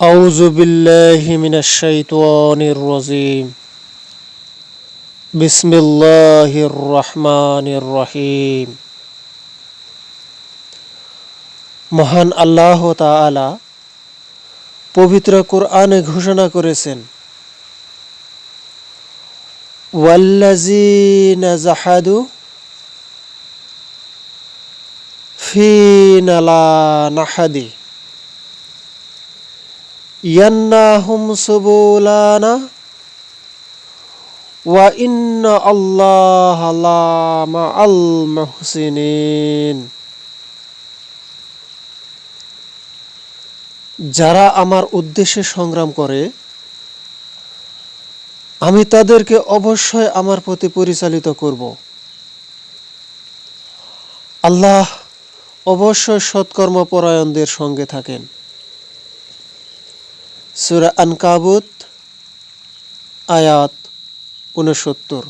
أعوذ بالله من الشيطان الرجيم بسم الله الرحمن الرحيم মহান আল্লাহ তাআলা পবিত্র কোরআনে ঘোষণা করেছেন ওয়াল্লাযীনা জাহাদু ফীনা লানাহদি ইয়ান্নাহুম সুবুলানা ওয়া ইন্না আল্লাহা লামাআল মুহসিনিন। যারা আমার উদ্দেশ্যে সংগ্রাম করে আমি তাদেরকে অবশ্যই আমার প্রতি পরিচালিত করব। আল্লাহ অবশ্যই সৎকর্মপরায়ণদের সঙ্গে থাকেন। সূরা আনকাবুত আয়াত ৬৯।